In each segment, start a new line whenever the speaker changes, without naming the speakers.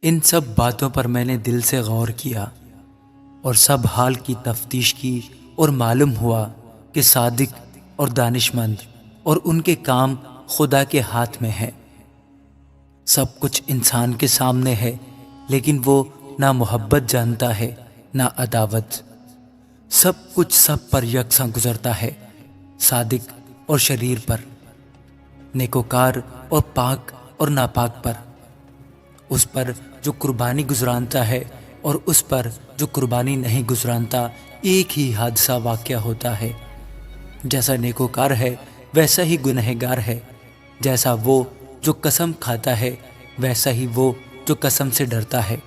ان سب باتوں پر میں نے دل سے غور کیا اور سب حال کی تفتیش کی اور معلوم ہوا کہ صادق اور دانش مند اور ان کے کام خدا کے ہاتھ میں ہیں۔ سب کچھ انسان کے سامنے ہے، لیکن وہ نہ محبت جانتا ہے نہ عداوت۔ سب کچھ سب پر یکساں گزرتا ہے، صادق اور شریر پر، نیکوکار اور پاک اور ناپاک پر، اس پر جو قربانی گزرانتا ہے اور اس پر جو قربانی نہیں گزرانتا، ایک ہی حادثہ واقع ہوتا ہے۔ جیسا نیکوکار ہے ویسا ہی گنہگار ہے، جیسا وہ جو قسم کھاتا ہے ویسا ہی وہ جو قسم سے ڈرتا ہے۔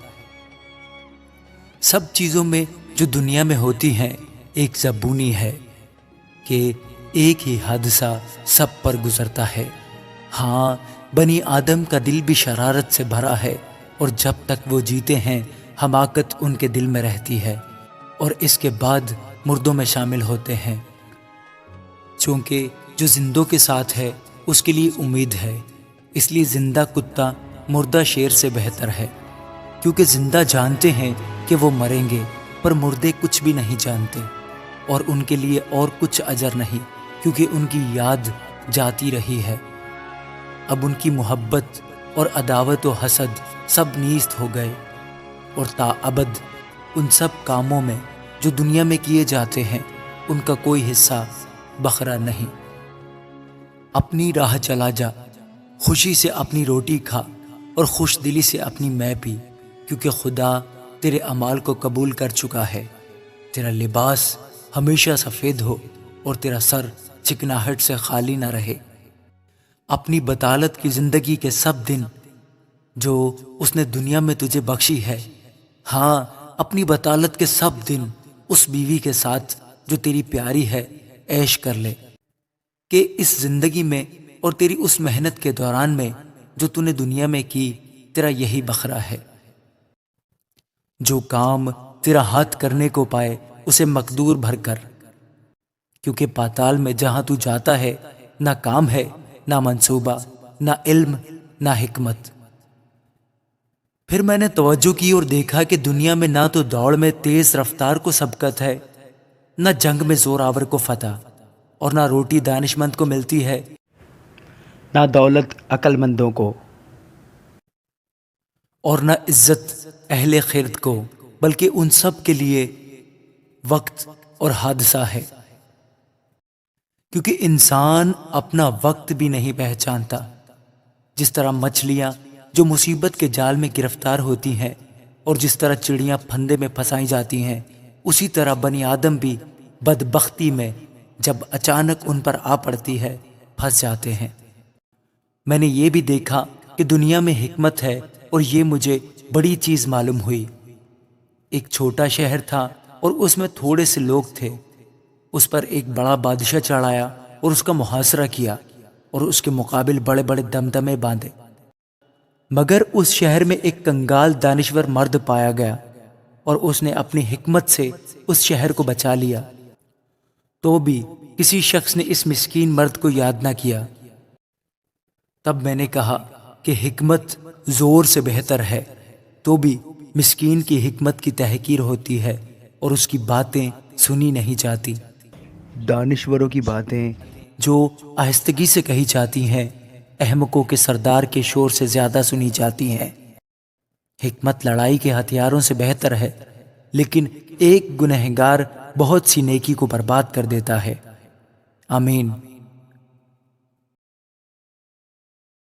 سب چیزوں میں جو دنیا میں ہوتی ہیں ایک زبونی ہے کہ ایک ہی حادثہ سب پر گزرتا ہے۔ ہاں، بنی آدم کا دل بھی شرارت سے بھرا ہے، اور جب تک وہ جیتے ہیں حماقت ان کے دل میں رہتی ہے، اور اس کے بعد مردوں میں شامل ہوتے ہیں۔ چونکہ جو زندوں کے ساتھ ہے اس کے لیے امید ہے، اس لیے زندہ کتا مردہ شیر سے بہتر ہے، کیونکہ زندہ جانتے ہیں کہ وہ مریں گے، پر مردے کچھ بھی نہیں جانتے، اور ان کے لیے اور کچھ اجر نہیں، کیونکہ ان کی یاد جاتی رہی ہے۔ اب ان کی محبت اور عداوت و حسد سب نیست ہو گئے، اور تا ابد ان سب کاموں میں جو دنیا میں کیے جاتے ہیں ان کا کوئی حصہ بخرا نہیں۔ اپنی راہ چلا جا، خوشی سے اپنی روٹی کھا اور خوش دلی سے اپنی مے پی، کیونکہ خدا تیرے اعمال کو قبول کر چکا ہے۔ تیرا لباس ہمیشہ سفید ہو اور تیرا سر چکناہٹ سے خالی نہ رہے۔ اپنی بطالت کی زندگی کے سب دن جو اس نے دنیا میں تجھے بخشی ہے، ہاں، اپنی بطالت کے سب دن اس بیوی کے ساتھ جو تیری پیاری ہے عیش کر لے، کہ اس زندگی میں اور تیری اس محنت کے دوران میں جو تو نے دنیا میں کی، تیرا یہی بخرا ہے۔ جو کام تیرا ہاتھ کرنے کو پائے اسے مقدور بھر کر، کیونکہ پاتال میں جہاں تو جاتا ہے نہ کام ہے، نہ منصوبہ، نہ علم، نہ حکمت۔ پھر میں نے توجہ کی اور دیکھا کہ دنیا میں نہ تو دوڑ میں تیز رفتار کو سبقت ہے، نہ جنگ میں زور آور کو فتح، اور نہ روٹی دانش مند کو ملتی ہے، نہ دولت عقل مندوں کو، اور نہ عزت اہل خرد کو، بلکہ ان سب کے لیے وقت اور حادثہ ہے، کیونکہ انسان اپنا وقت بھی نہیں پہچانتا۔ جس طرح مچھلیاں جو مصیبت کے جال میں گرفتار ہوتی ہیں، اور جس طرح چڑیاں پھندے میں پھنسائی جاتی ہیں، اسی طرح بنی آدم بھی بدبختی میں جب اچانک ان پر آ پڑتی ہے پھنس جاتے ہیں۔ میں نے یہ بھی دیکھا کہ دنیا میں حکمت ہے، اور یہ مجھے بڑی چیز معلوم ہوئی۔ ایک چھوٹا شہر تھا اور اس میں تھوڑے سے لوگ تھے۔ اس پر ایک بڑا بادشاہ چڑھ آیا اور اس کا محاصرہ کیا، اور اس کے مقابل بڑے بڑے دمدمے باندھے، مگر اس شہر میں ایک کنگال دانشور مرد پایا گیا، اور اس نے اپنی حکمت سے اس شہر کو بچا لیا۔ تو بھی کسی شخص نے اس مسکین مرد کو یاد نہ کیا۔ تب میں نے کہا کہ حکمت زور سے بہتر ہے، تو بھی مسکین کی حکمت کی تحقیر ہوتی ہے اور اس کی باتیں سنی نہیں جاتی۔ دانشوروں کی باتیں جو آہستگی سے کہی جاتی ہیں، احمقوں کے سردار کے شور سے زیادہ سنی جاتی ہیں۔ حکمت لڑائی کے ہتھیاروں سے بہتر ہے، لیکن ایک گنہگار بہت سی نیکی کو برباد کر دیتا ہے۔ آمین۔